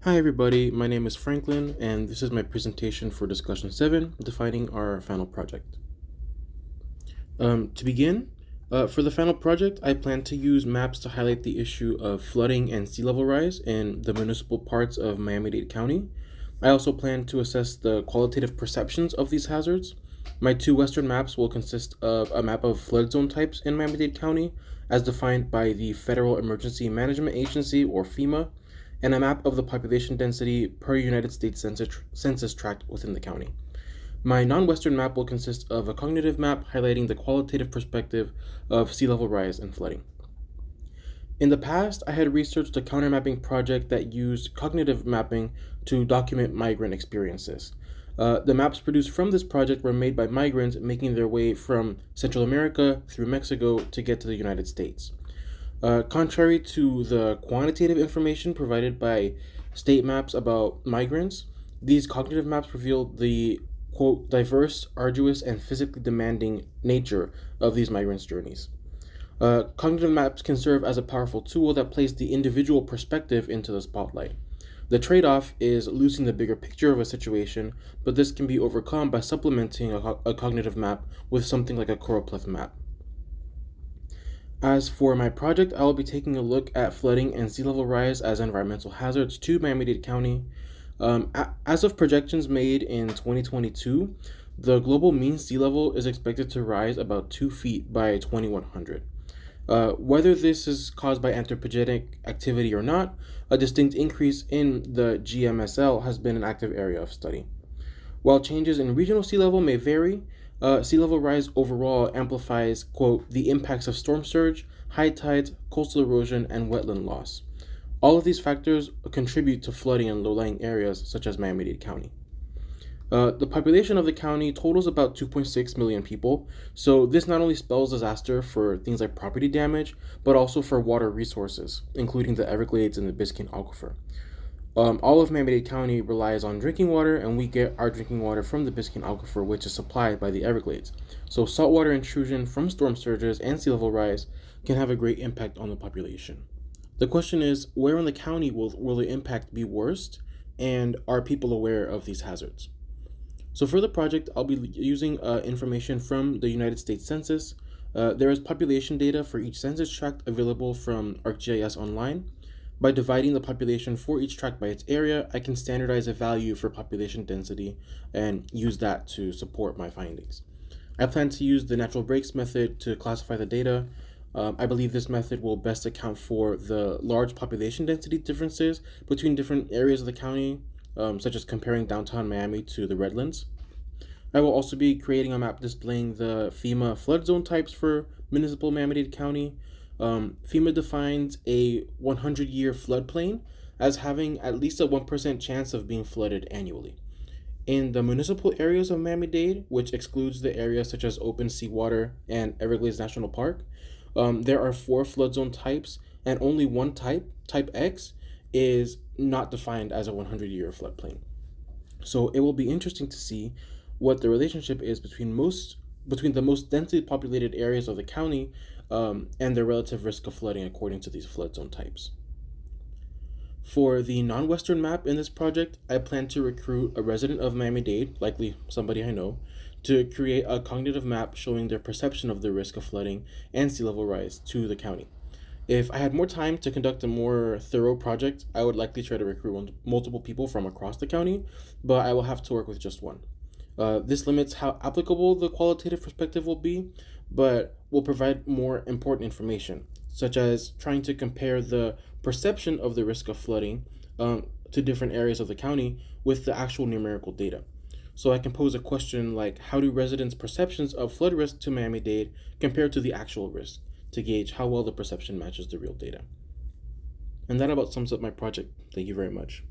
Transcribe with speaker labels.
Speaker 1: Hi everybody, my name is Franklin and this is my presentation for discussion 7, defining our final project. To begin, for the final project, I plan to use maps to highlight the issue of flooding and sea level rise in the municipal parts of Miami-Dade County. I also plan to assess the qualitative perceptions of these hazards. My two western maps will consist of a map of flood zone types in Miami-Dade County, as defined by the Federal Emergency Management Agency, or FEMA, and a map of the population density per United States Census tract within the county. My non-Western map will consist of a cognitive map highlighting the qualitative perspective of sea level rise and flooding. In the past, I had researched a countermapping project that used cognitive mapping to document migrant experiences. The maps produced from this project were made by migrants making their way from Central America through Mexico to get to the United States. Contrary to the quantitative information provided by state maps about migrants, these cognitive maps reveal the, quote, diverse, arduous, and physically demanding nature of these migrants' journeys. Cognitive maps can serve as a powerful tool that places the individual perspective into the spotlight. The trade-off is losing the bigger picture of a situation, but this can be overcome by supplementing a cognitive map with something like a choropleth map. As for my project, I will be taking a look at flooding and sea level rise as environmental hazards to Miami-Dade County. As of projections made in 2022, the global mean sea level is expected to rise about 2 feet by 2100. Whether this is caused by anthropogenic activity or not, a distinct increase in the GMSL has been an active area of study. While changes in regional sea level may vary, sea level rise overall amplifies, quote, the impacts of storm surge, high tides, coastal erosion, and wetland loss. All of these factors contribute to flooding in low-lying areas such as Miami-Dade County. The population of the county totals about 2.6 million people, so this not only spells disaster for things like property damage, but also for water resources, including the Everglades and the Biscayne Aquifer. All of Miami-Dade County relies on drinking water, and we get our drinking water from the Biscayne Aquifer, which is supplied by the Everglades. So saltwater intrusion from storm surges and sea level rise can have a great impact on the population. The question is, where in the county will the impact be worst, and are people aware of these hazards? So for the project, I'll be using information from the United States Census. There is population data for each census tract available from ArcGIS Online. By dividing the population for each tract by its area, I can standardize a value for population density and use that to support my findings. I plan to use the natural breaks method to classify the data. I believe this method will best account for the large population density differences between different areas of the county, such as comparing downtown Miami to the Redlands. I will also be creating a map displaying the FEMA flood zone types for municipal Miami-Dade County. FEMA defines a 100-year floodplain as having at least a 1% chance of being flooded annually. In the municipal areas of Miami-Dade, which excludes the areas such as open seawater and Everglades National Park, there are 4 flood zone types, and only one type, type X, is not defined as a 100-year floodplain. So it will be interesting to see what the relationship is between the most densely populated areas of the county and their relative risk of flooding according to these flood zone types. For the non-Western map in this project, I plan to recruit a resident of Miami-Dade, likely somebody I know, to create a cognitive map showing their perception of the risk of flooding and sea level rise to the county. If I had more time to conduct a more thorough project, I would likely try to recruit multiple people from across the county, but I will have to work with just one. This limits how applicable the qualitative perspective will be, but will provide more important information, such as trying to compare the perception of the risk of flooding to different areas of the county with the actual numerical data. So I can pose a question like, how do residents' perceptions of flood risk to Miami-Dade compare to the actual risk, to gauge how well the perception matches the real data? And that about sums up my project. Thank you very much.